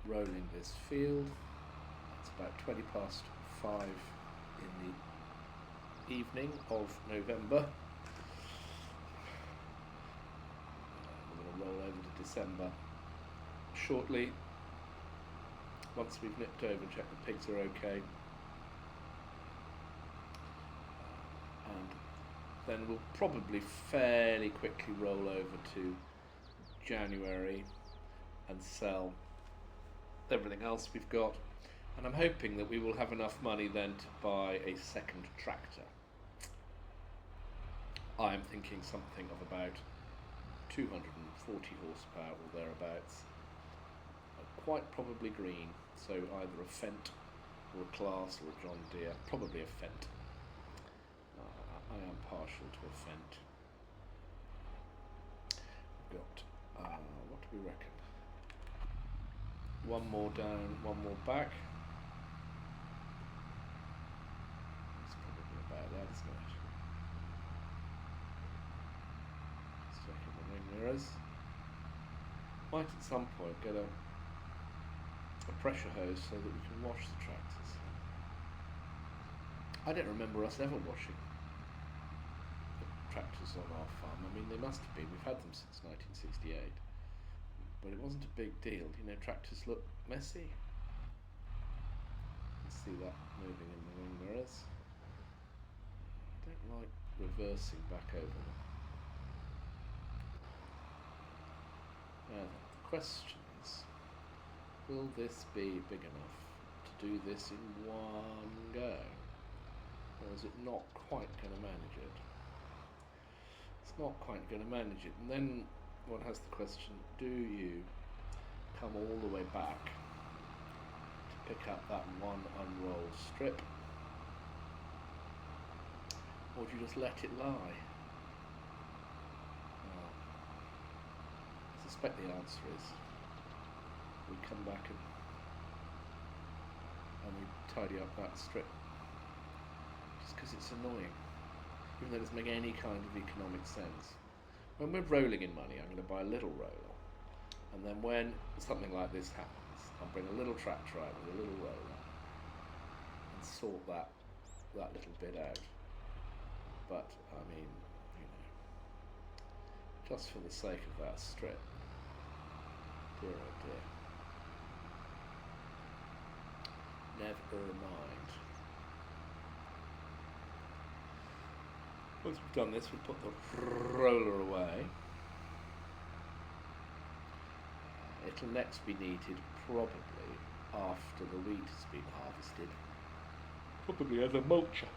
rolling this field. It's about 5:20 in the evening of November. We're going to roll over to December shortly, once we've nipped over and checked the pigs are okay. And then we'll probably fairly quickly roll over to January and sell everything else we've got. And I'm hoping that we will have enough money then to buy a second tractor. I'm thinking something of about 240 horsepower or thereabouts. Quite probably green, so either a Fendt or a Class or a John Deere, probably a Fendt. I am partial to a Fendt. We've got, what do we reckon? One more down, one more back. It's probably about that, isn't it? Just checking the wing mirrors. Might at some point get a pressure hose so that we can wash the tractors. I don't remember us ever washing the tractors on our farm. I mean, they must have been. We've had them since 1968. But it wasn't a big deal. You know, tractors look messy. You can see that moving in the wing mirrors. I don't like reversing back over them. Now, the question is, will this be big enough to do this in one go? Or is it not quite going to manage it? It's not quite going to manage it. And then one has the question, do you come all the way back to pick up that one unrolled strip? Or do you just let it lie? Well, I suspect the answer is we come back and we tidy up that strip, just because it's annoying, even though it doesn't make any kind of economic sense. When we're rolling in money, I'm going to buy a little roller, and then when something like this happens, I'll bring a little tractor out with a little roller and sort that little bit out. But I mean, you know, just for the sake of that strip, dear oh dear. Never mind. Once we've done this, we'll put the roller away. It'll next be needed probably after the wheat has been harvested, probably as a mulcher.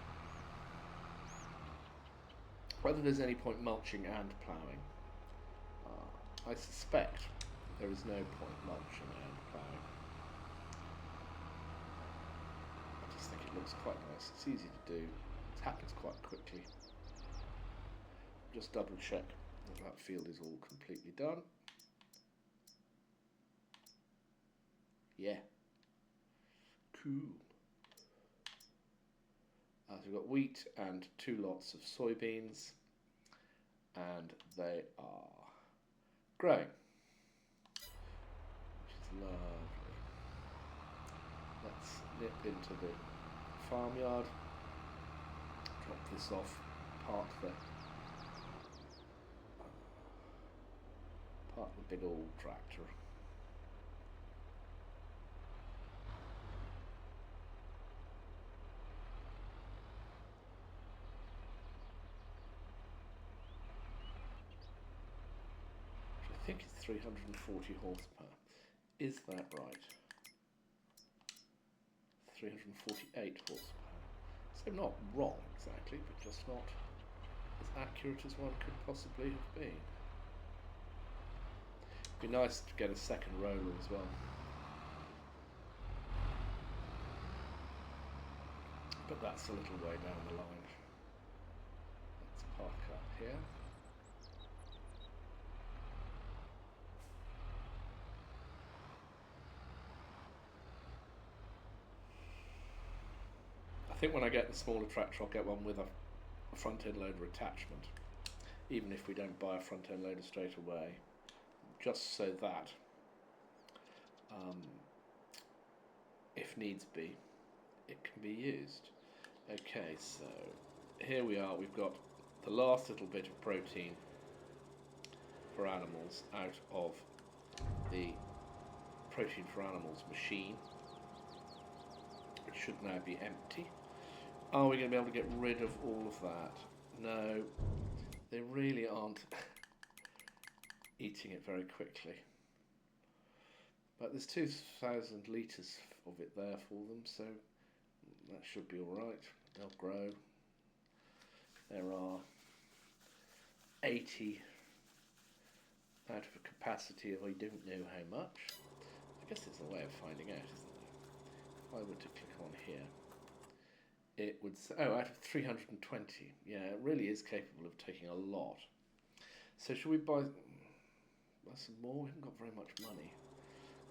Whether there's any point mulching and ploughing, I suspect there is no point mulching and ploughing. I just think it looks quite nice. It's easy to do. It happens quite quickly. Just double check that field is all completely done. Yeah. Cool. So we've got wheat and 2 lots of soybeans, and they are growing, which is lovely. Let's nip into the farmyard, drop this off, park the big old tractor. I think it's 340 horsepower. Is that right? 348 horsepower. So not wrong exactly, but just not as accurate as one could possibly have been. It'd be nice to get a second roller as well. But that's a little way down the line. Let's park up here. I think when I get the smaller tractor, I'll get one with a front end loader attachment, even if we don't buy a front end loader straight away, just so that if needs be, it can be used. Okay, so here we are. We've got the last little bit of protein for animals out of the protein for animals machine, which should now be empty. Are we going to be able to get rid of all of that? No, they really aren't eating it very quickly. But there's 2,000 litres of it there for them, so that should be alright. They'll grow. There are 80 out of a capacity of I don't know how much. I guess there's a way of finding out, isn't there? If I were to click on here, it would say, oh, out of 320. Yeah, it really is capable of taking a lot. So should we buy some more? We haven't got very much money.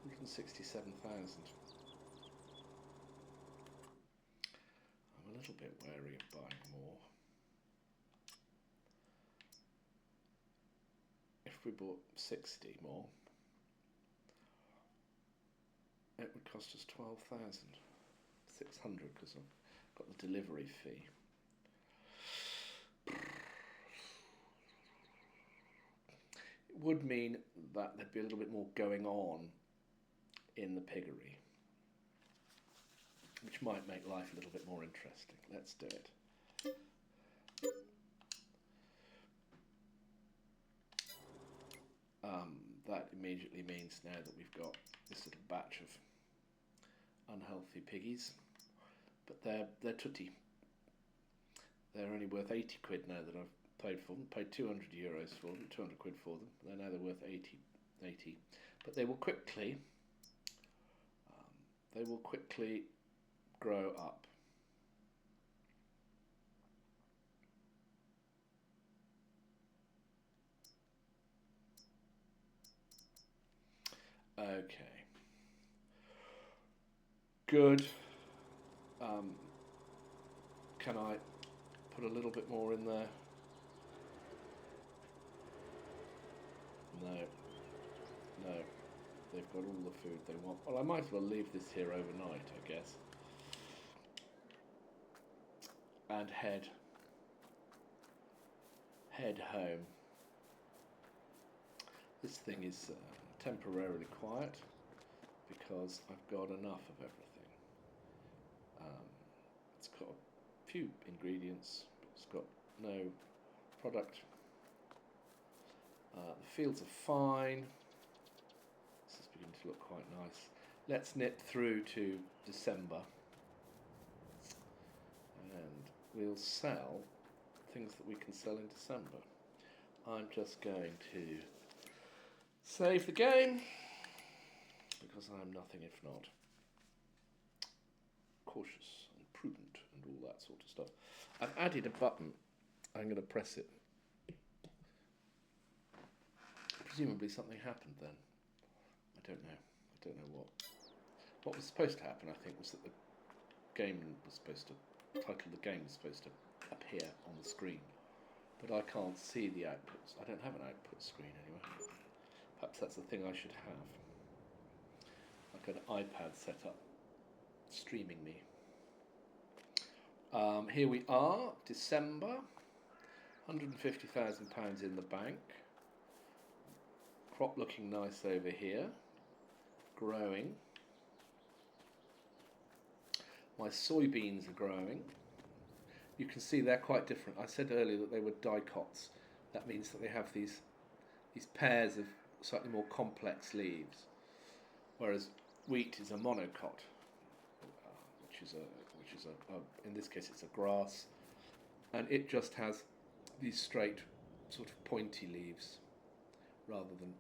167,000. I'm a little bit wary of buying more. If we bought 60 more, it would cost us 12,600 because I've got the delivery fee. It would mean that there'd be a little bit more going on in the piggery, which might make life a little bit more interesting. Let's do it. That immediately means now that we've got this little batch of unhealthy piggies, but they're tutty. They're only worth 80 quid now that I've paid for them. Paid 200 euros for them, 200 quid for them. They're worth 80. But they will quickly grow up. Okay. Good. Can I put a little bit more in there? No. They've got all the food they want. Well, I might as well leave this here overnight, I guess. And head home. This thing is temporarily quiet because I've got enough of everything. It's got a few ingredients, but it's got no product. The fields are fine. This is beginning to look quite nice. Let's nip through to December and we'll sell things that we can sell in December. I'm just going to save the game because I'm nothing if not cautious and prudent and all that sort of stuff. I've added a button. I'm going to press it. Presumably something happened then. I don't know what. What was supposed to happen, I think, was that the title of the game was supposed to appear on the screen. But I can't see the outputs. I don't have an output screen anyway. Perhaps that's the thing I should have. Like an iPad set up, streaming me. Here we are, December. £150,000 in the bank. Crop looking nice over here. Growing. My soybeans are growing. You can see they're quite different. I said earlier that they were dicots. That means that they have these pairs of slightly more complex leaves, whereas wheat is a monocot, which is a in this case it's a grass, and it just has these straight sort of pointy leaves rather than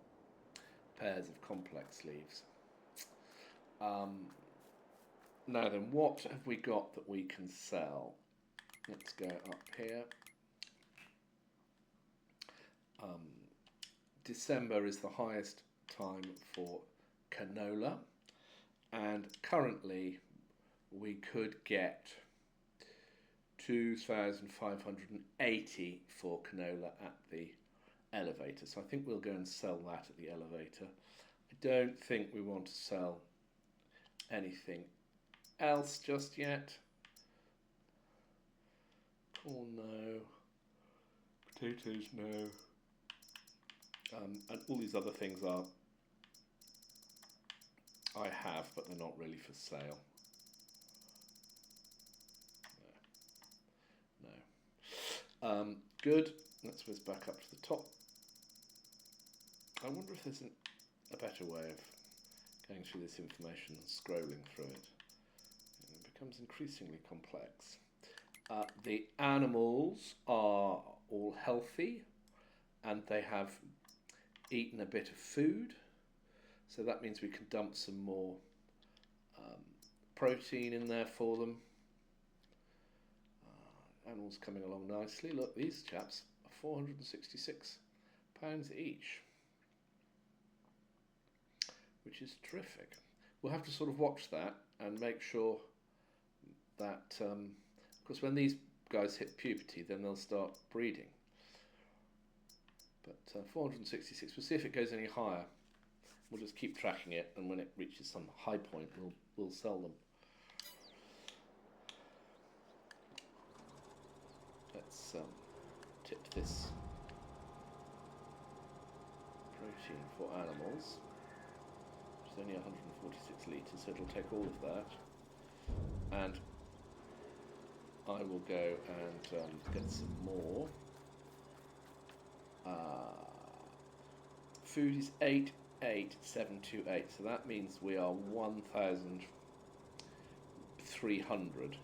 pairs of complex leaves. Now then, what have we got that we can sell? Let's go up here. December is the highest time for canola, and currently we could get 2,580 for canola at the elevator. So I think we'll go and sell that at the elevator. I don't think we want to sell anything else just yet. Corn, no. Potatoes, no. And all these other things I have, but they're not really for sale. No. Good. Let's whiz back up to the top. I wonder if there's a better way of going through this information and scrolling through it. It becomes increasingly complex. The animals are all healthy and they have eaten a bit of food, so that means we can dump some more protein in there for them. Animals coming along nicely. Look, these chaps are £466 each, which is terrific. We'll have to sort of watch that and make sure that, of course, when these guys hit puberty, then they'll start breeding. But 466, we'll see if it goes any higher. We'll just keep tracking it, and when it reaches some high point, we'll sell them. Let's tip this protein for animals, which is only 146 litres, so it'll take all of that. And I will go and get some more. Food is 88728, so that means we are 1,300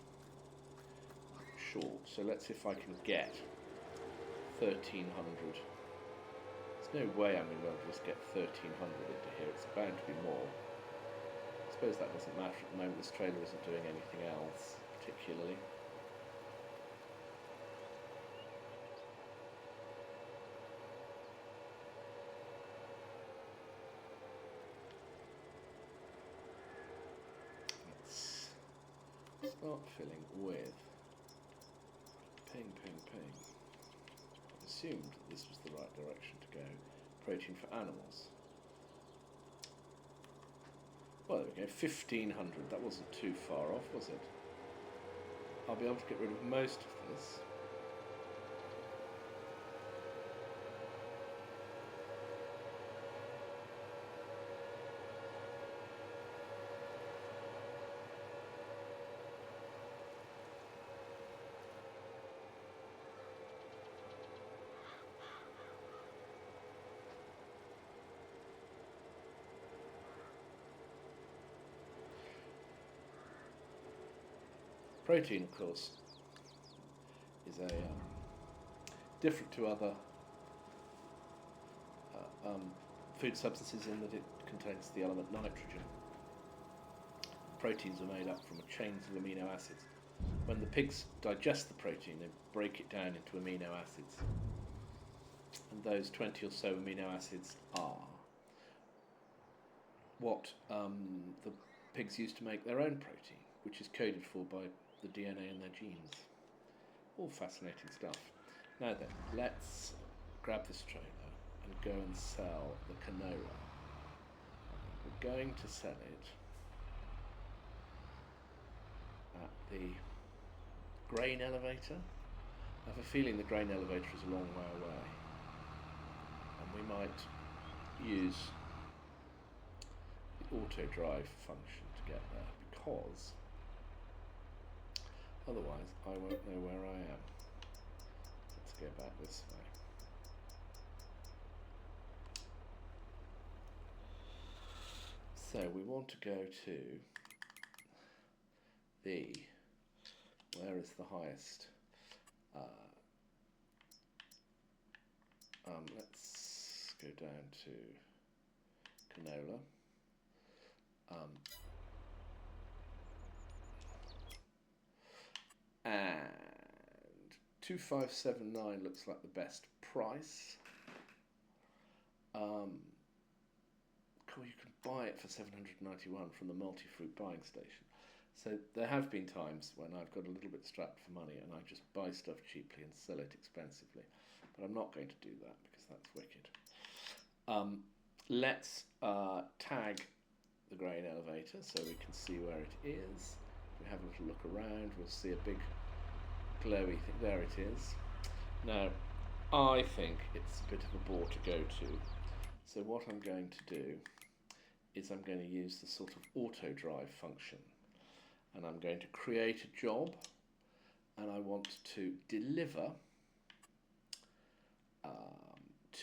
short. So let's see if I can get 1,300. There's no way I'm going to be able to just get 1,300 into here. It's bound to be more. I suppose that doesn't matter at the moment. This trailer isn't doing anything else particularly. Start filling with ping, ping, ping. I assumed that this was the right direction to go. Protein for animals. Well, there we go, 1,500. That wasn't too far off, was it? I'll be able to get rid of most of this. Protein, of course, is different to other food substances in that it contains the element nitrogen. Proteins are made up from chains of amino acids. When the pigs digest the protein, they break it down into amino acids. And those 20 or so amino acids are what the pigs use to make their own protein, which is coded for by the DNA in their genes. All fascinating stuff. Now then, let's grab this trailer and go and sell the canola. We're going to sell it at the grain elevator. I have a feeling the grain elevator is a long way away, and we might use the auto drive function to get there, because otherwise I won't know where I am. Let's go back this way. So we want to go to where is the highest? Let's go down to canola. And 2,579 looks like the best price. Cool, you can buy it for 791 from the multi-fruit buying station. So there have been times when I've got a little bit strapped for money and I just buy stuff cheaply and sell it expensively. But I'm not going to do that because that's wicked. Let's tag the grain elevator so we can see where it is. we have a little look around, we'll see a big glowy thing. There it is. Now, I think it's a bit of a bore to go to. So what I'm going to do is I'm going to use the sort of auto drive function, and I'm going to create a job, and I want to deliver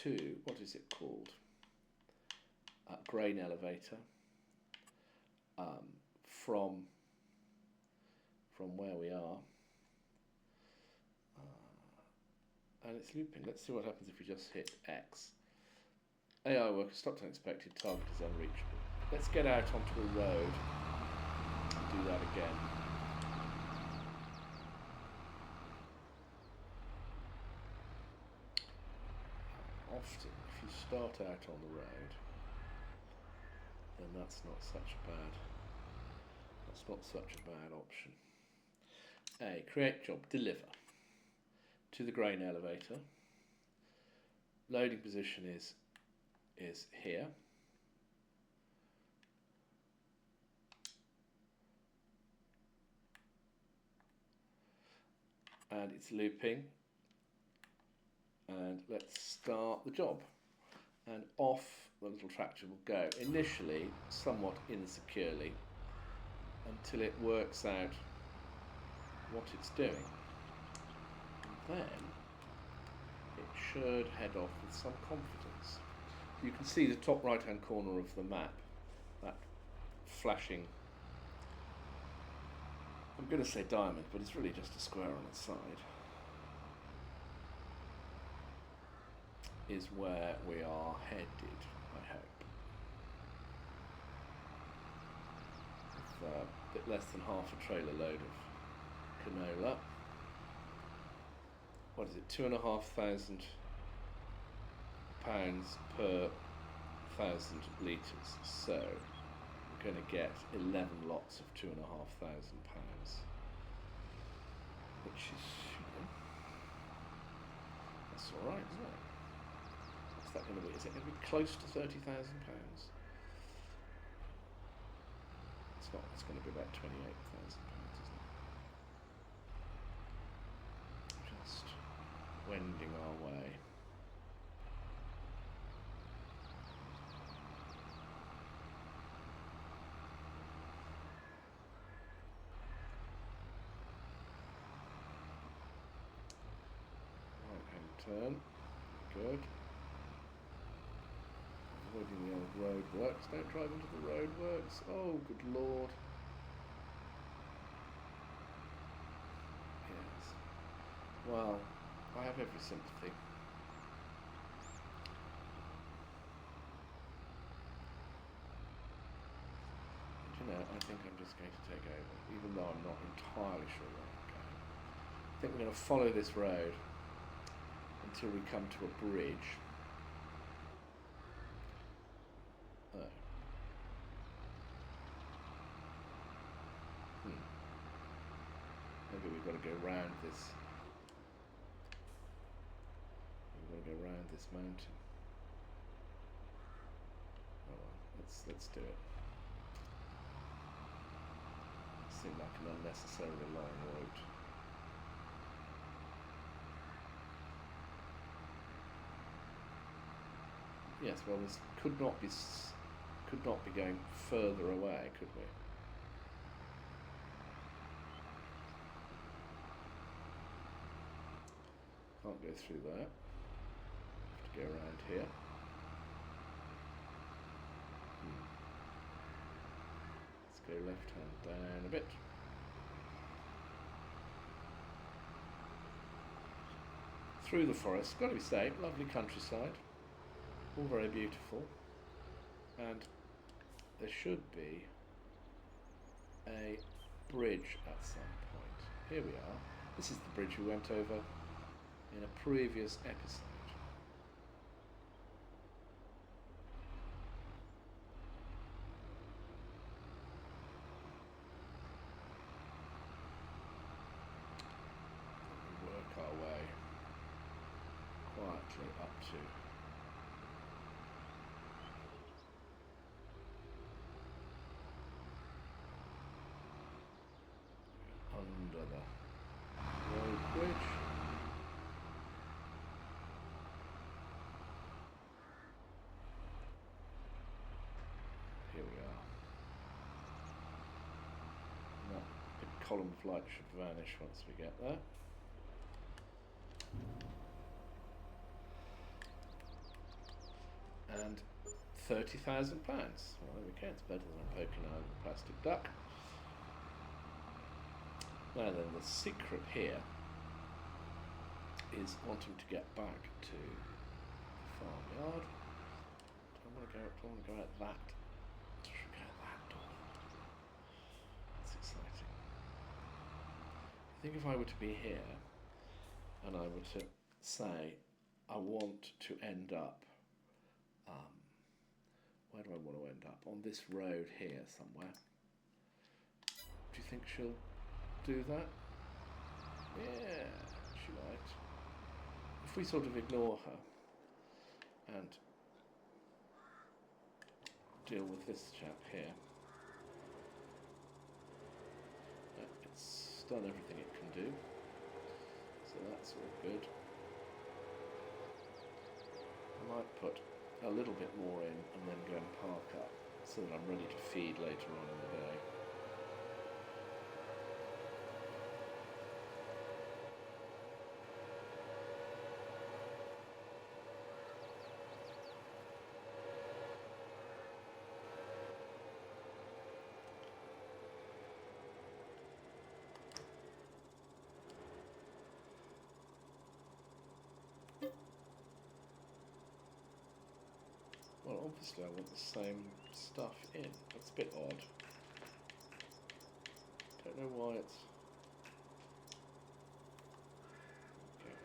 to, what is it called? Grain elevator from where we are. And it's looping. Let's see what happens if we just hit X. AI worker stopped unexpected, target is unreachable. Let's get out onto a road and do that again. Often, if you start out on the road, then that's not such a bad option. A, create job, deliver to the grain elevator. Loading position is here. And it's looping. And let's start the job. And off the little tractor will go, initially somewhat insecurely, until it works out what it's doing. And then it should head off with some confidence. You can see the top right hand corner of the map, that flashing, I'm going to say diamond, but it's really just a square on its side, is where we are headed, I hope. With a bit less than half a trailer load of canola. What is it, £2,500 per 1,000 litres, so we're going to get 11 lots of £2,500, which is, that's all right, isn't it? What's that going to be? Is it going to be close to £30,000? It's not. It's going to be about £28,000, isn't it? Just wending our way. Right-hand turn. Good. Avoiding the old roadworks. Don't drive into the roadworks. Oh, good lord. Yes. Well, I have every sympathy. And you know, I think I'm just going to take over, even though I'm not entirely sure where I'm going. I think we're going to follow this road until we come to a bridge. Oh. Maybe we've got to go round this. We've got to go round this mountain. Oh well, let's do it. Seemed like an unnecessarily long route. Yes, well, this could not be going further away, could we? Can't go through there. Have to go around here. Let's go left hand down a bit. Through the forest, got to be safe, lovely countryside, all very beautiful, and there should be a bridge at some point. Here we are. This is the bridge we went over in a previous episode. We work our way quietly up to the road bridge. Here we are. And that big column of light should vanish once we get there. And £30,000. Well, there we go, it's better than poking out a plastic duck. Now then, the secret here is wanting to get back to the farmyard. Don't want to go out that. Should go out that door. That's exciting. I think if I were to be here and I were to say I want to end up, where do I want to end up? On this road here somewhere. Do you think she'll do that? Yeah, she might. If we sort of ignore her and deal with this chap here, it's done everything it can do, so that's all good. I might put a little bit more in and then go and park up so that I'm ready to feed later on in the day. Well, obviously I want the same stuff in. That's a bit odd. Don't know why it's... Okay.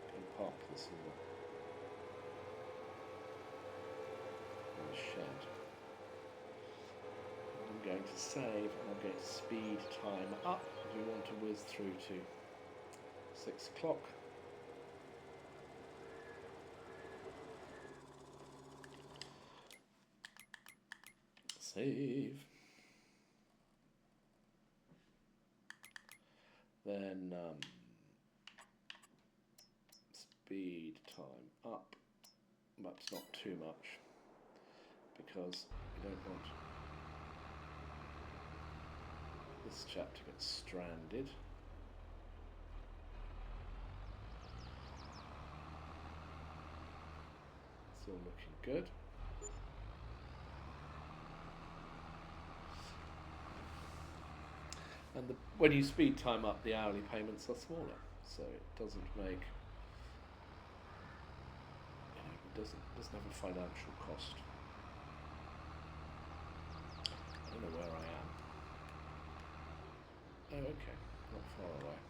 Can park this in the shed. And I'm going to save and I'm going to speed time up because we want to whiz through to 6 o'clock. Save. Then speed time up, but not too much because we don't want this chap to get stranded. It's all looking good. And when you speed time up, the hourly payments are smaller, so it doesn't make, it doesn't have a financial cost. I don't know where I am. Oh, okay, not far away.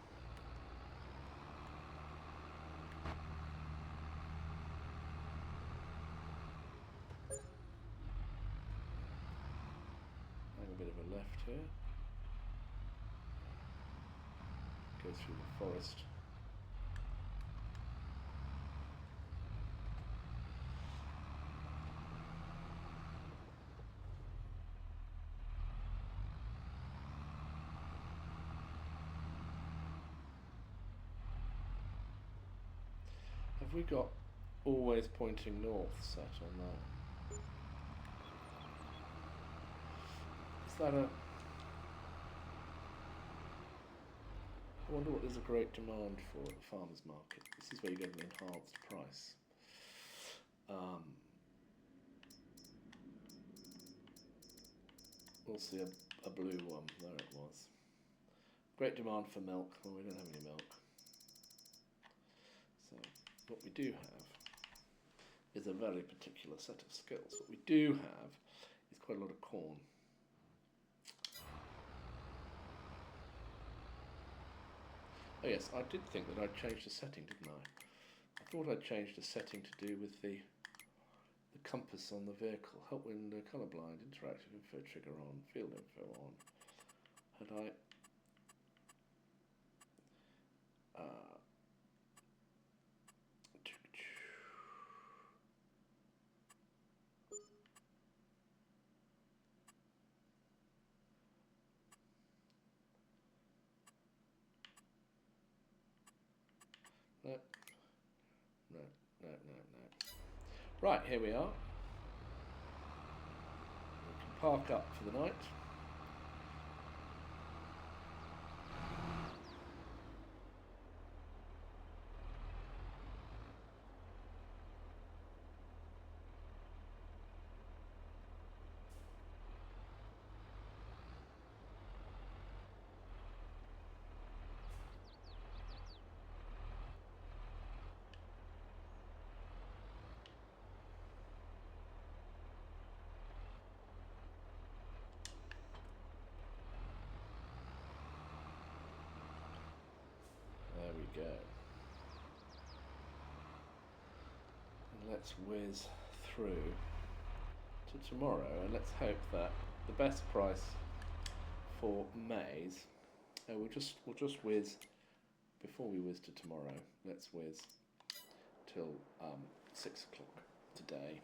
Hang a bit of a left here. Go through the forest. Have we got always pointing north set on that? Is that a... I wonder what there's a great demand for at the farmer's market. This is where you get an enhanced price. We'll see a blue one. There it was. Great demand for milk. Well, we don't have any milk. So what we do have is a very particular set of skills. What we do have is quite a lot of corn. Oh yes, I did think that I'd changed the setting, didn't I? I thought I'd changed the setting to do with the compass on the vehicle. Help window, colourblind, interactive info trigger on, field info on. Had I... No. No. No. No. No. Right, here we are. We can park up for the night. There we go. And let's whiz through to tomorrow, and let's hope that the best price for May's. We'll just whiz before we whiz to tomorrow. Let's whiz till 6 o'clock today.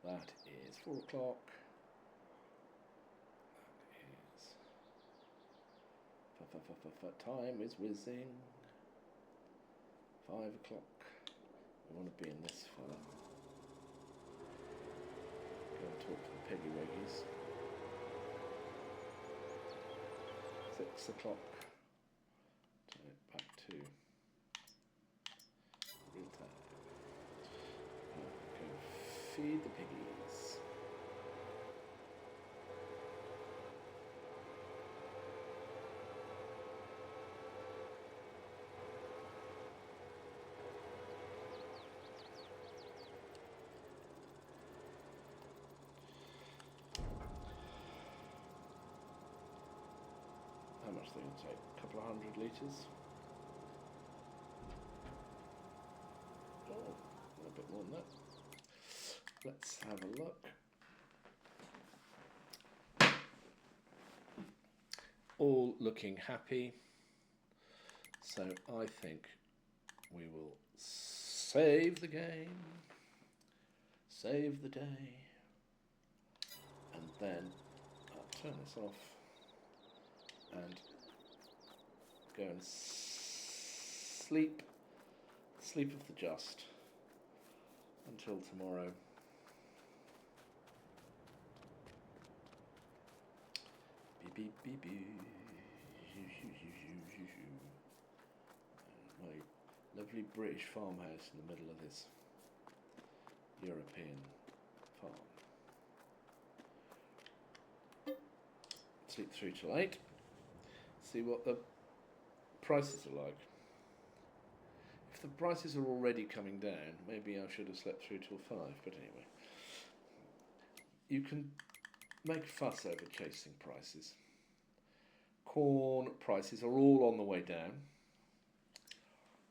That is 4 o'clock. Time is whizzing. 5 o'clock. We want to be in this fella. Go and talk to the peggy weggies. 6 o'clock. Turn it back to real time. Go feed the piggies. How much they going to take? A couple of 100 litres? Oh, a bit more than that. Let's have a look. All looking happy. So I think we will save the game, save the day, and then I'll turn this off and go and sleep of the just until tomorrow. Beep beep beep beep. My lovely British farmhouse in the middle of this European farm. Sleep through till 8. See what the prices are like. If the prices are already coming down, maybe I should have slept through till 5, but anyway. You can make a fuss over chasing prices. Corn prices are all on the way down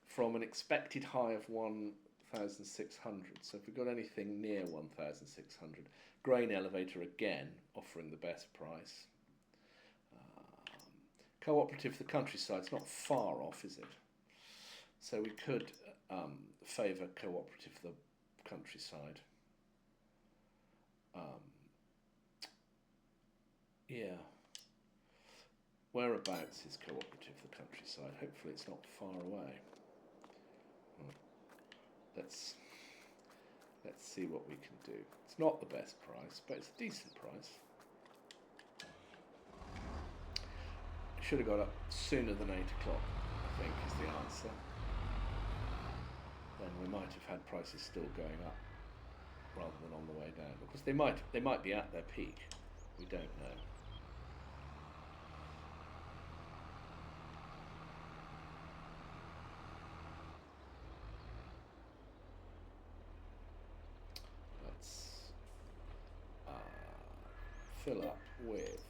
from an expected high of 1,600. So if we've got anything near 1,600, grain elevator again offering the best price. Cooperative the countryside's not far off, is it? So we could favour cooperative the countryside. Yeah. Whereabouts is cooperative the countryside? Hopefully it's not far away. Let's see what we can do. It's not the best price, but it's a decent price. Should have got up sooner than 8 o'clock, I think, is the answer. Then we might have had prices still going up rather than on the way down, because they might be at their peak. We don't know. Let's fill up with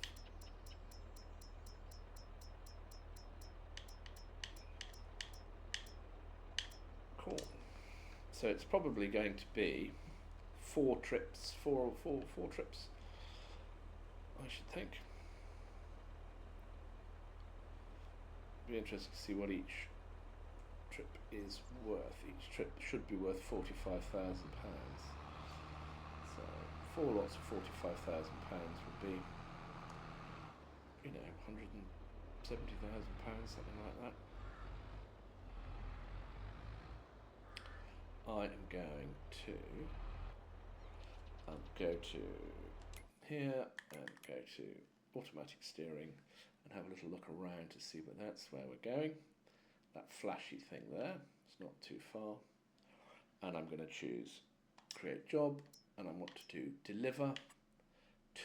corn. So it's probably going to be 4 trips, four trips, I should think. Be interesting to see what each trip is worth. Each trip should be worth £45,000. So 4 lots of £45,000 would be, £170,000, something like that. I am going to go to here and go to automatic steering and have a little look around to see where that's where we're going. That flashy thing there, it's not too far. And I'm going to choose create job, and I want to do deliver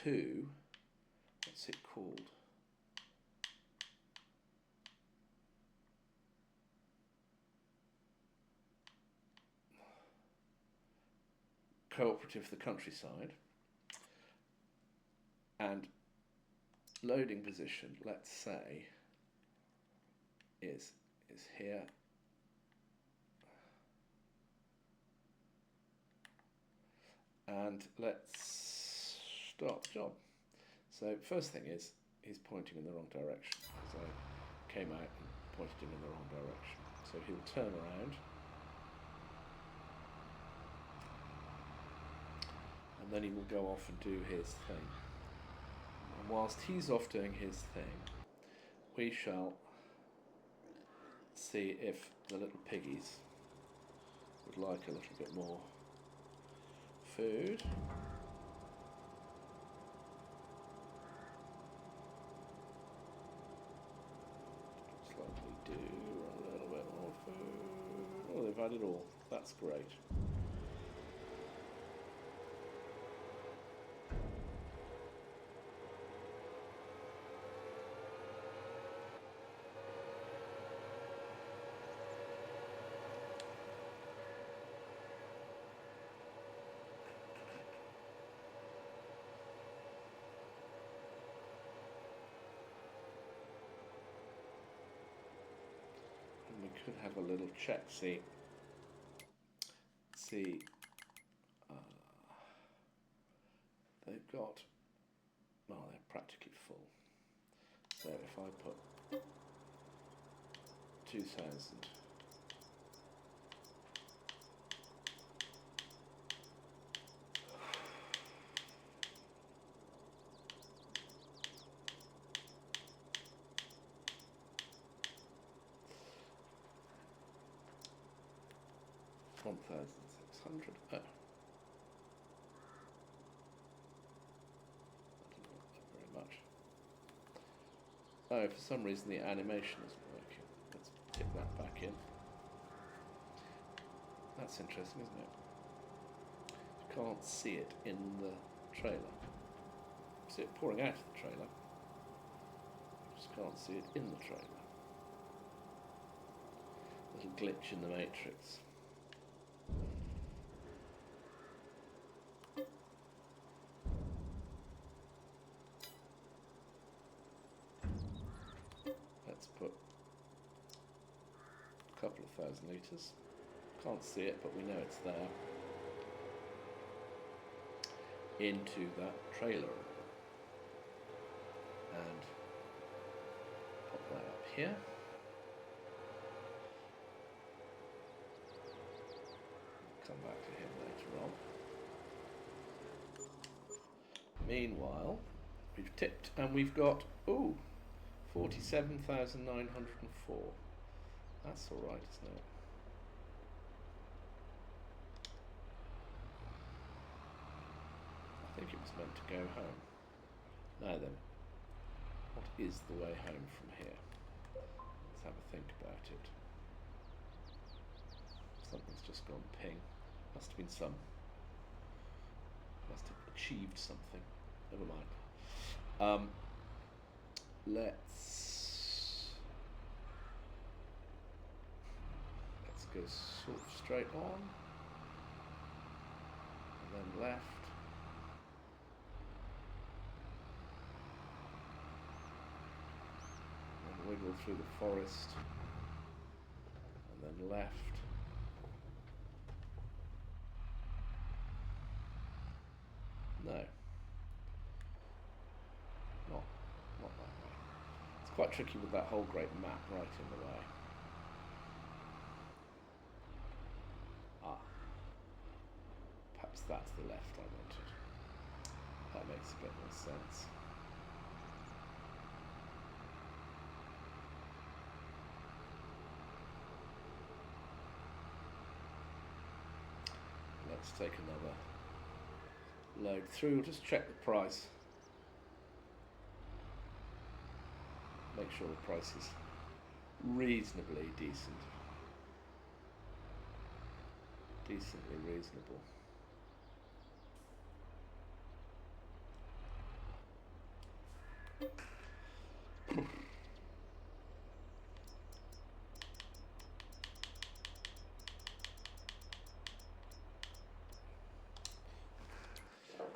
to, what's it called? Cooperative the countryside. And loading position, let's say, is here. And let's start job. So first thing is he's pointing in the wrong direction, because I came out and pointed him in the wrong direction. So he'll turn around, and then he will go off and do his thing. And whilst he's off doing his thing, we shall see if the little piggies would like a little bit more food. Looks like we do a little bit more food. Oh, they've had it all. That's great. We could have a little check, see, they've got, well, they're practically full. So if I put 2,000, $1,600. Oh. Very much. Oh, for some reason the animation isn't working. Let's tip that back in. That's interesting, isn't it? You can't see it in the trailer. You see it pouring out of the trailer. You just can't see it in the trailer. Little glitch in the matrix. Let's put a couple of 1,000 litres. Can't see it, but we know it's there. Into that trailer. And pop that up here. Come back to him later on. Meanwhile, we've tipped and we've got, ooh, 47,904. That's all right, isn't it? I think it was meant to go home. Now then, what is the way home from here? Let's have a think about it. Something's just gone ping. Must have been some. Must have achieved something. Never mind. Let's go sort of straight on, and then left, and wiggle through the forest, and then left. No, not that way. It's quite tricky with that whole great map right in the way. Perhaps that's the left I wanted. That makes a bit more sense. Let's take another load through. We'll just check the price. Make sure the price is reasonably decent. Decently reasonable.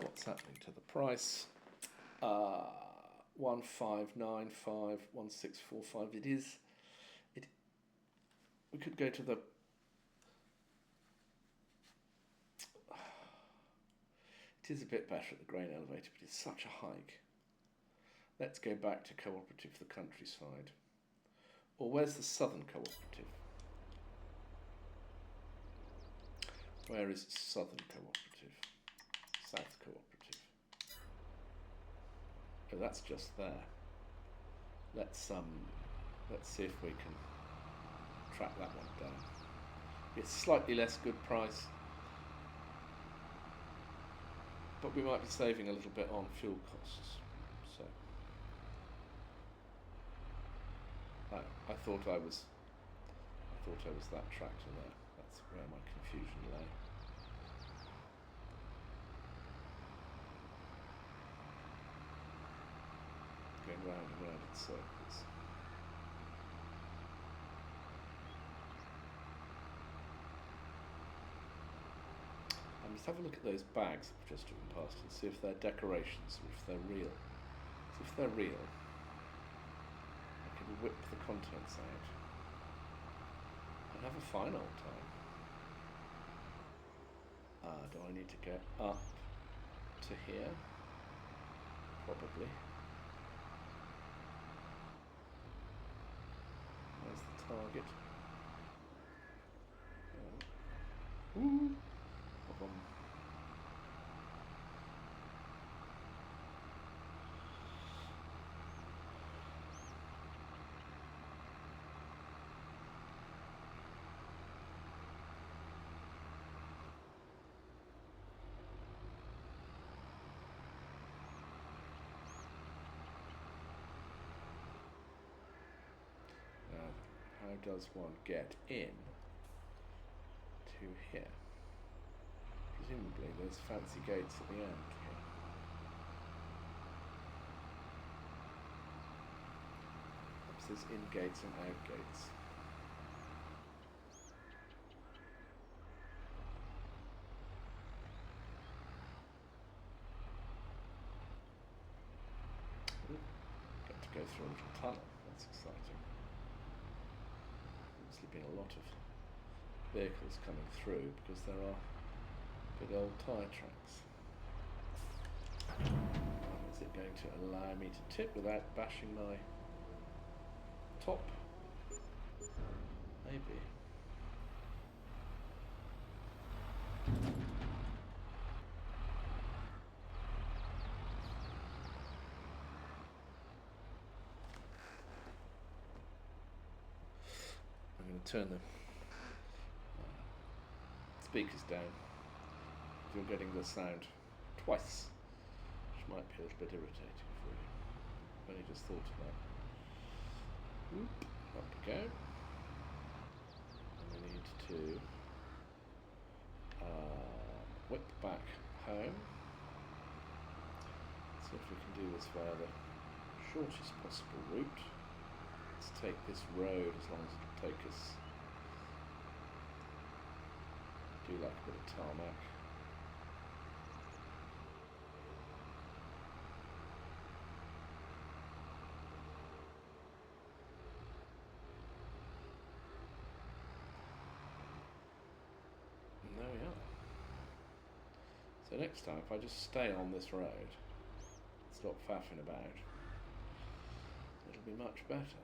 What's happening to the price? 1595, 1645. It is. We could go to the. It is a bit better at the grain elevator, but it's such a hike. Let's go back to cooperative for the countryside. Or where's the southern cooperative? Where is southern cooperative? South cooperative. Oh, that's just there. Let's see if we can track that one down. It's slightly less good price, but we might be saving a little bit on fuel costs. So I thought I was that tractor there. That's where my confusion lay. Going round and round in circles. And just have a look at those bags that we've just driven past and see if they're decorations or if they're real. So if they're real, I can whip the contents out and have a fine old time. Do I need to get up to here? Probably. Where's the target? Ooh. How does one get in to here? Presumably there's fancy gates at the end here. Perhaps there's in gates and out gates. Ooh, get to go through a little tunnel. That's exciting. Been a lot of vehicles coming through because there are good old tyre tracks. Is it going to allow me to tip without bashing my top? Maybe. I'm going to turn the speakers down. You're getting the sound twice, which might be a little bit irritating for you. I've only just thought of that. Whoop, up we go. And we need to whip back home. See if we can do this via the shortest possible route. Let's take this road as long as it'll take us. Do like a bit of tarmac. And there we are. So next time, if I just stay on this road, stop faffing about, it'll be much better.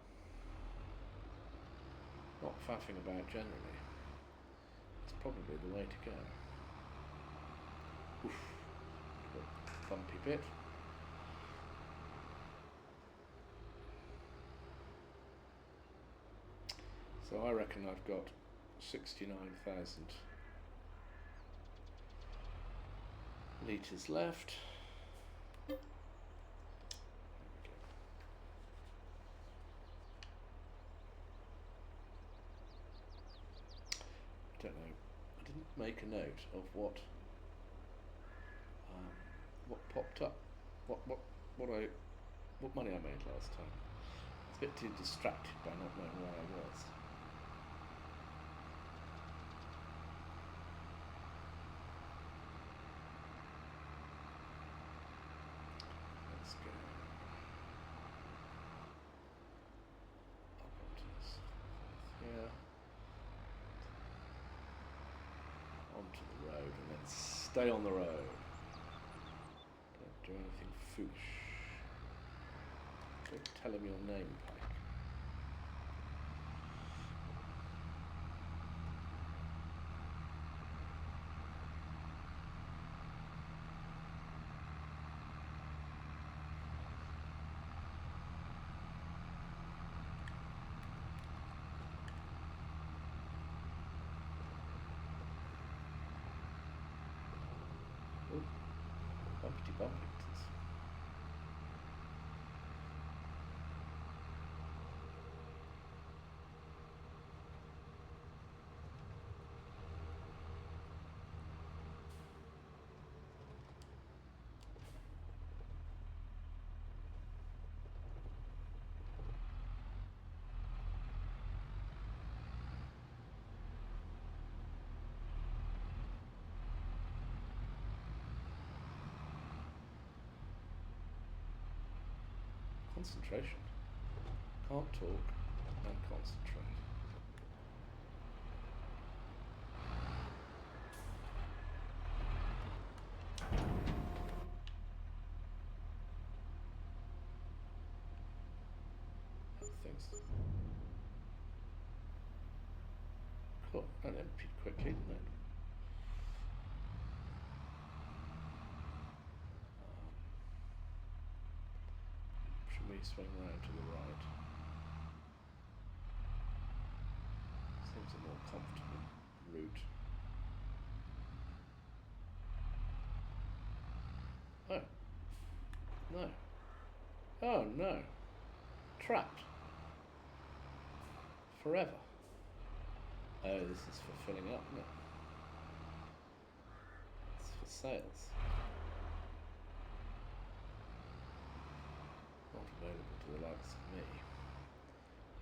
Not faffing about generally. It's probably the way to go. Oof. Bumpy bit. So I reckon I've got 69,000 litres left. There we go. I don't know. I didn't make a note of what popped up, what money I made last time. I was a bit too distracted by not knowing where I was. Let's go up onto this here, onto the road, and then stay on the road. Don't do anything foolish. Don't tell him your name, Pike. Oh, bumpity bumpingtons. Concentration. Can't talk and concentrate. Things. Cool. And emptied quickly, didn't it? Should we swing round to the right? Seems a more comfortable route. Oh. No. Oh no. Trapped. Forever. Oh, this is for filling up, isn't it? It's for sales. Not available to the likes of me.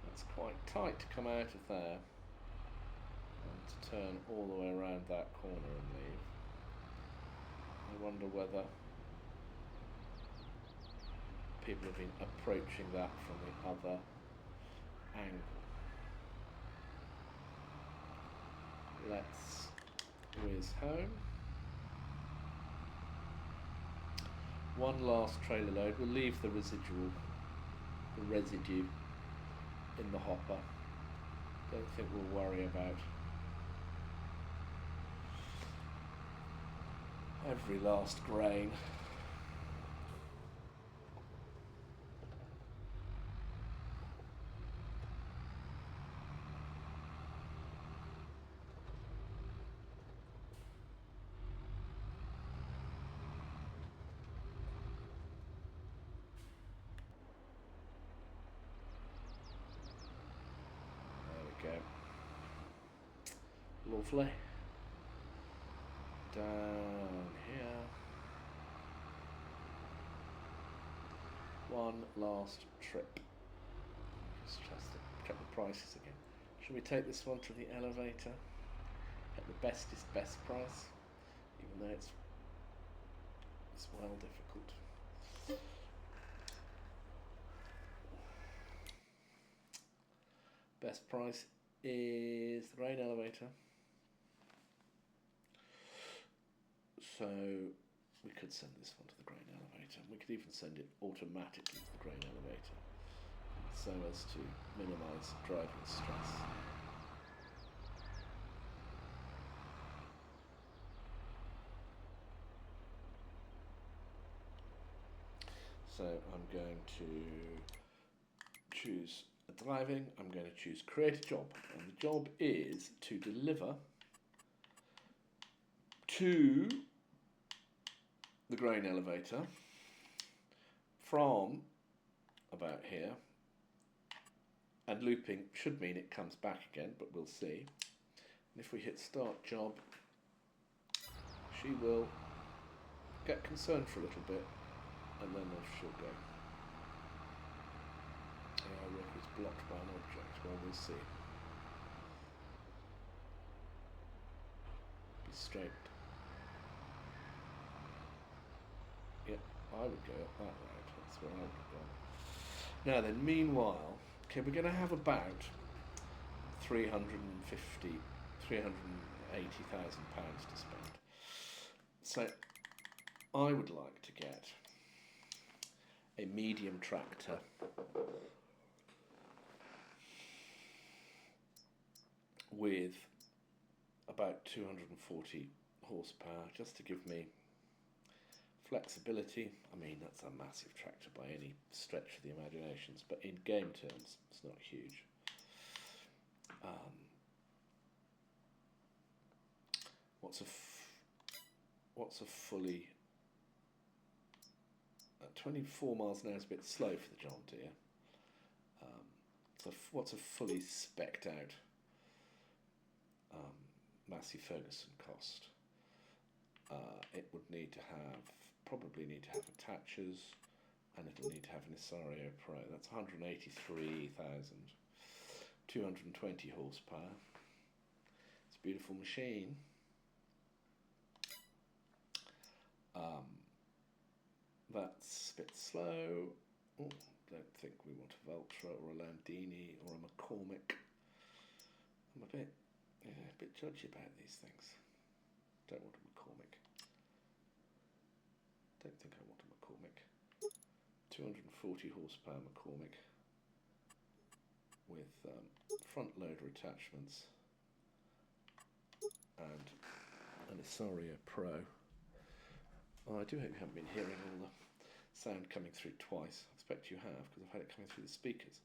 That's quite tight to come out of there and to turn all the way around that corner and leave. I wonder whether people have been approaching that from the other angle. Let's whiz home. One last trailer load. We'll leave the residue in the hopper. Don't think we'll worry about every last grain. Lovely. Down here. One last trip. Just check the prices again. Should we take this one to the elevator? At the bestest best price, even though it's well difficult. Best price is the grain elevator. So we could send this one to the grain elevator. We could even send it automatically to the grain elevator so as to minimise driving stress. So I'm going to choose driving. I'm going to choose create a job, and the job is to deliver to the grain elevator from about here, and looping should mean it comes back again, but we'll see. And if we hit start job, she will get concerned for a little bit, and then off she'll go. AI worker is blocked by an object. Well, we'll see. Be straight. Yep, I would go up that road. That's where I would have gone. Now then, meanwhile, okay, we're going to have about £380,000 to spend. So I would like to get a medium tractor with about 240 horsepower, just to give me flexibility. I mean, that's a massive tractor by any stretch of the imaginations, but in game terms, it's not huge. What's a fully 24 miles an hour is a bit slow for the John Deere. So what's a fully spec'd out Massey Ferguson cost? It would probably need to have attachers, and it'll need to have an Isario Pro. That's 183,220 horsepower. It's a beautiful machine. That's a bit slow. Oh, don't think we want a Valtra or a Landini or a McCormick. I'm a bit judgy about these things. Don't want a McCormick. Don't think I want a McCormick. 240 horsepower McCormick with front loader attachments and an Isario Pro. Oh, I do hope you haven't been hearing all the sound coming through twice. I expect you have, because I've had it coming through the speakers.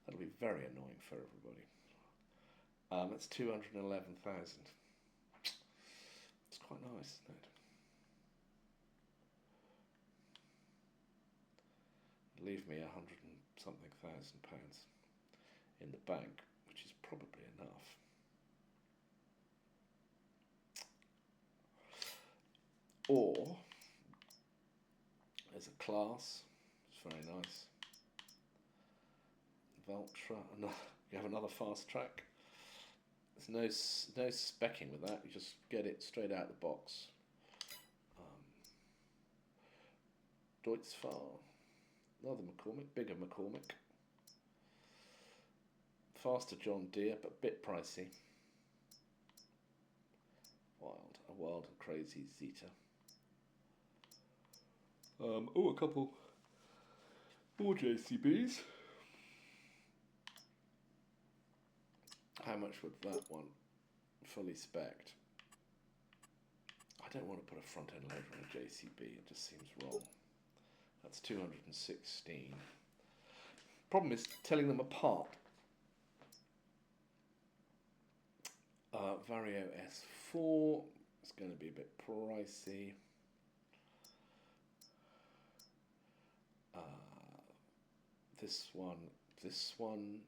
That'll be very annoying for everybody. That's 211,000. It's quite nice, isn't it? Leave me 100 and something thousand pounds in the bank, which is probably enough. Or there's a Class, it's very nice. Valtra, you have another fast track. There's no specking with that. You just get it straight out of the box. Deutz-Fahr, another McCormick, bigger McCormick. Faster John Deere, but a bit pricey. A wild and crazy Zeta. A couple more JCBs. How much would that one fully spec'd? I don't want to put a front end loader on a JCB, it just seems wrong. That's 216. Problem is telling them apart. Vario S4 is going to be a bit pricey. This one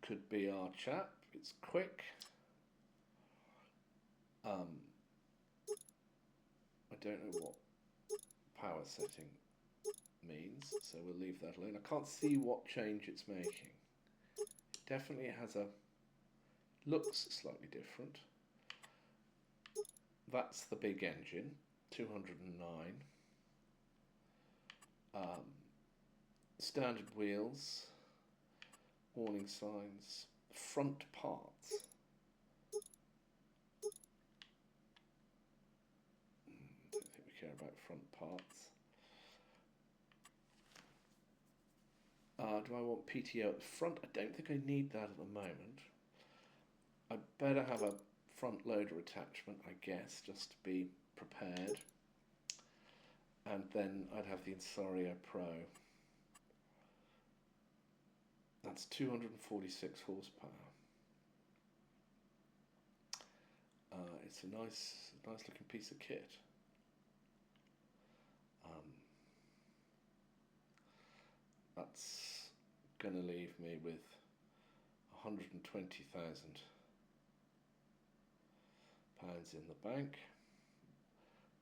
could be our chap. It's quick. I don't know what power setting means, so we'll leave that alone. I can't see what change it's making. It definitely looks slightly different. That's the big engine, 209. Standard wheels, warning signs, front parts. Don't think we care about front parts. Do I want PTO at the front? I don't think I need that at the moment. I better have a front loader attachment, I guess, just to be prepared. And then I'd have the Isario Pro. That's 246 horsepower. It's a nice looking piece of kit. going to leave me with £120,000 in the bank.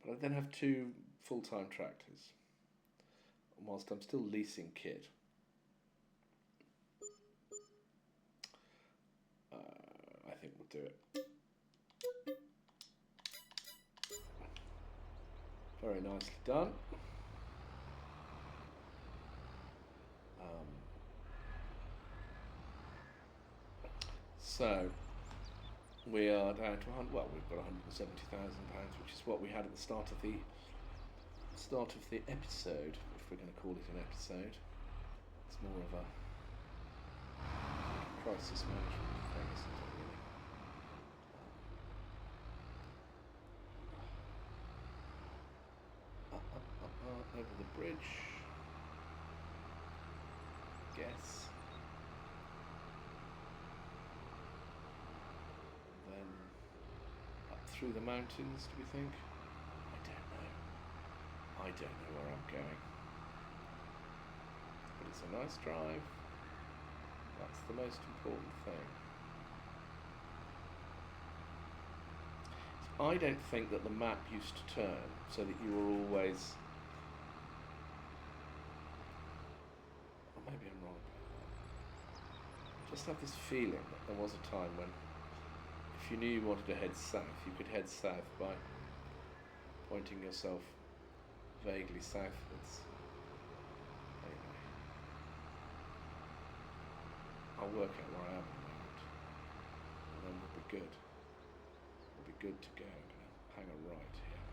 But I then have 2 full-time tractors. And whilst I'm still leasing kit, I think we'll do it. Very nicely done. So we are down to we've got £170,000, which is what we had at the start of the episode, if we're going to call it an episode. It's more of a crisis management thing, isn't it, really? Over the bridge. Guess. Then up through the mountains, do we think? I don't know where I'm going. But it's a nice drive. That's the most important thing. I don't think that the map used to turn so that you were always... Or maybe I'm wrong about that. I just have this feeling that there was a time when if you knew you wanted to head south, you could head south by pointing yourself vaguely southwards. Anyway, I'll work out where I am in a moment, and then we'll be good. We'll be good to go. I'm going to hang a right here.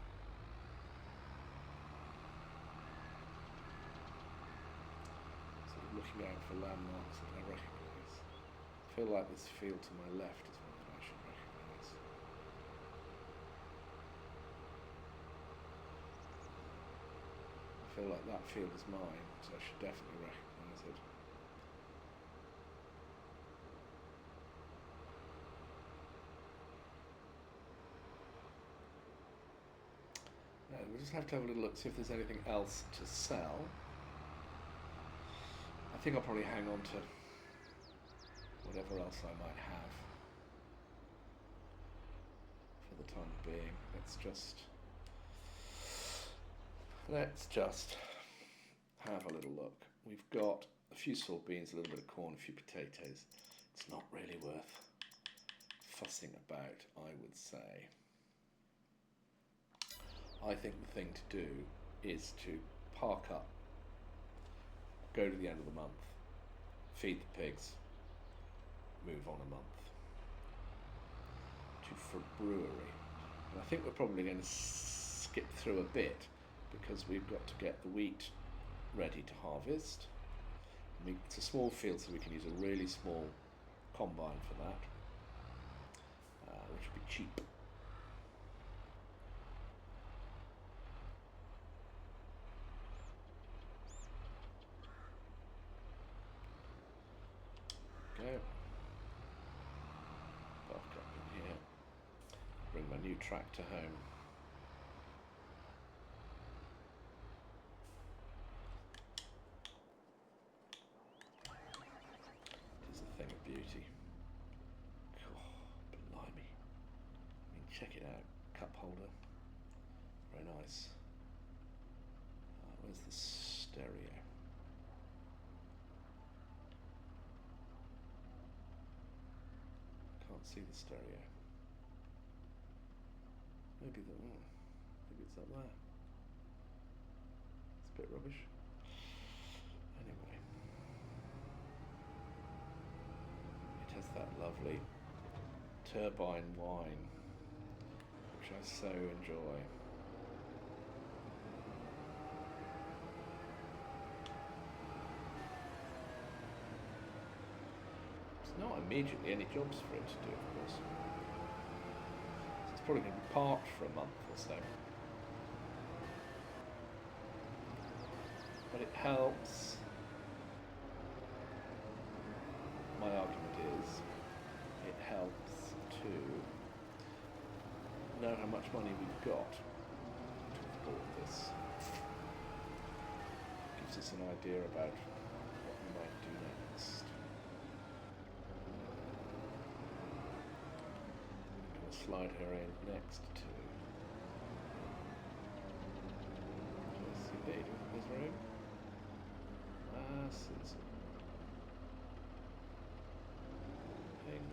Sort of looking out for landmarks that I recognise. I feel like this field to my left is one that I should recognise. I feel like that field is mine, so I should definitely recognise it. No, we'll just have to have a little look, see if there's anything else to sell. I think I'll probably hang on to whatever else I might have for the time being. Let's just have a little look. We've got a few soybeans, a little bit of corn, a few potatoes. It's not really worth fussing about, I would say. I think the thing to do is to park up, go to the end of the month, feed the pigs, move on a month for brewery. And I think we're probably going to skip through a bit because we've got to get the wheat ready to harvest. It's a small field, so we can use a really small combine for that, which would be cheap. Go. Park up in here. Bring my new tractor home. It is a thing of beauty. Oh, blimey. I mean, check it out. Cup holder. Very nice. Where's the stereo? Can't see the stereo. Maybe it's up there. It's a bit rubbish. Anyway, it has that lovely turbine wine, which I so enjoy. There's not immediately any jobs for it to do, of course. So it's probably going to be parked for a month or so. But it helps. My argument is, it helps to know how much money we've got to have bought this. Gives us an idea about what we might do next. I'm going to slide her in next to JCB. There's room. Masses of ping.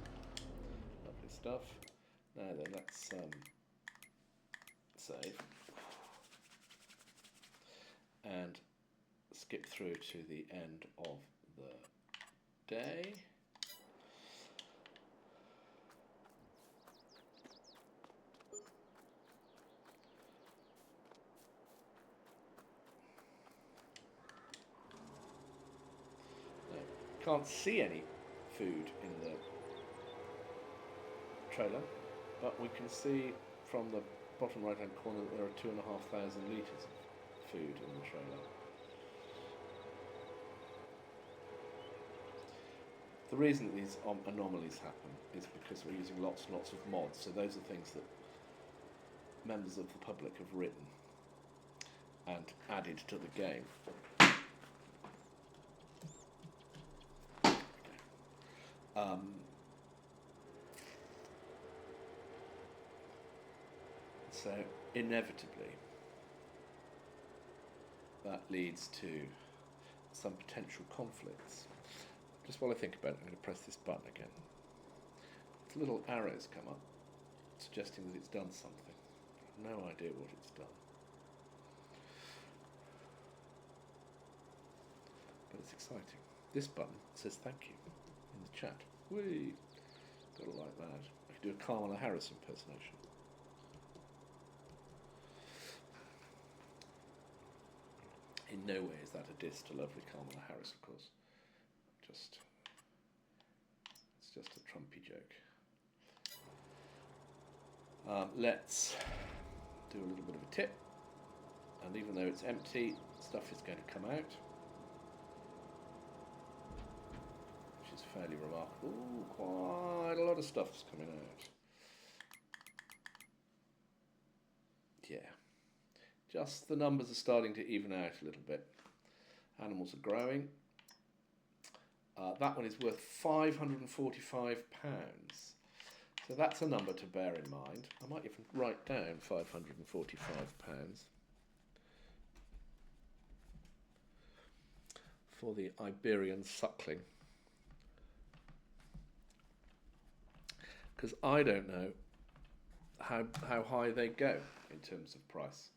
Lovely stuff. Now then, let's save and skip through to the end of the day. Can't see any food in the trailer, but we can see from the bottom right hand corner that there are 2,500 litres of food in the trailer. The reason that these anomalies happen is because we're using lots and lots of mods, so those are things that members of the public have written and added to the game. So inevitably that leads to some potential conflicts. Just while I think about it, I'm going to press this button again. Little arrows come up suggesting that it's done something. I have no idea what it's done. But it's exciting. This button says thank you in the chat. Whee! Gotta like that. I could do a Kamala Harris impersonation. In no way is that a diss to lovely Kamala Harris, of course. It's just a Trumpy joke. Let's do a little bit of a tip. And even though it's empty, stuff is going to come out, which is fairly remarkable. Ooh, quite a lot of stuff's coming out. Yeah. Just the numbers are starting to even out a little bit. Animals are growing. That one is worth £545. So that's a number to bear in mind. I might even write down £545 for the Iberian suckling. Because I don't know how high they go in terms of price.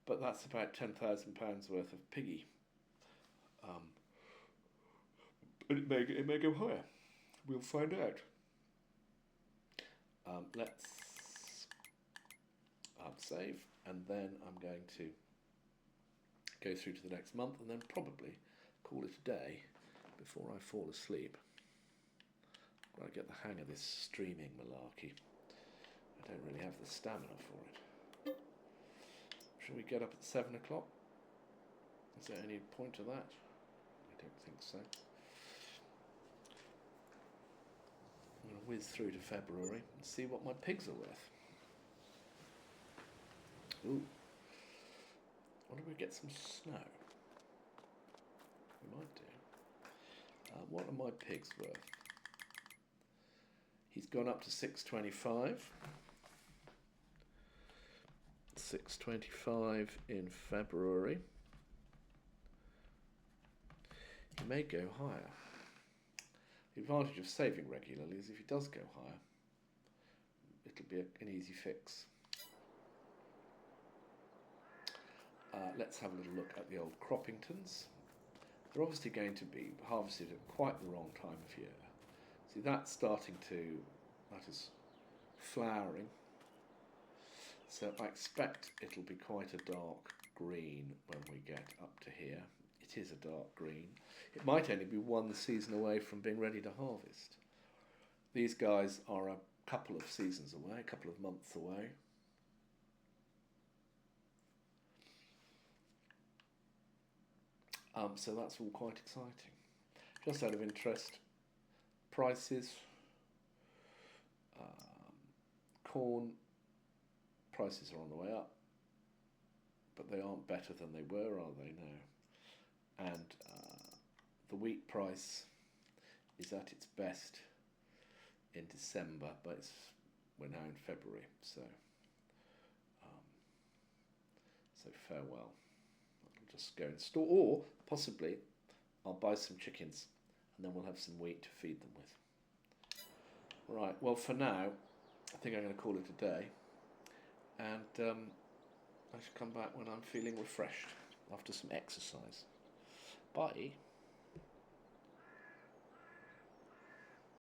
But that's about £10,000 worth of piggy. But it may go higher. We'll find out. Let's save, and then I'm going to go through to the next month, and then probably call it a day before I fall asleep. I've got to get the hang of this streaming malarkey. I don't really have the stamina for it. Shall we get up at 7 o'clock? Is there any point to that? I don't think so. I'm going to whiz through to February and see what my pigs are worth. Ooh. Wonder if we get some snow. We might do. What are my pigs worth? He's gone up to 625. 625 in February. He may go higher. The advantage of saving regularly is if he does go higher, it'll be an easy fix. Let's have a little look at the old Croppingtons. They're obviously going to be harvested at quite the wrong time of year. See, that's starting to, that is flowering. So I expect it'll be quite a dark green when we get up to here. It is a dark green. It might only be one season away from being ready to harvest. These guys are a couple of seasons away, a couple of months away. So that's all quite exciting. Just out of interest, prices, corn prices are on the way up, but they aren't better than they were, are they? No. and the wheat price is at its best in December, but we're now in February, so farewell. I'll just go and store, or possibly I'll buy some chickens, and then we'll have some wheat to feed them with. Right. Well, for now, I think I'm going to call it a day, and I should come back when I'm feeling refreshed after some exercise. Bye.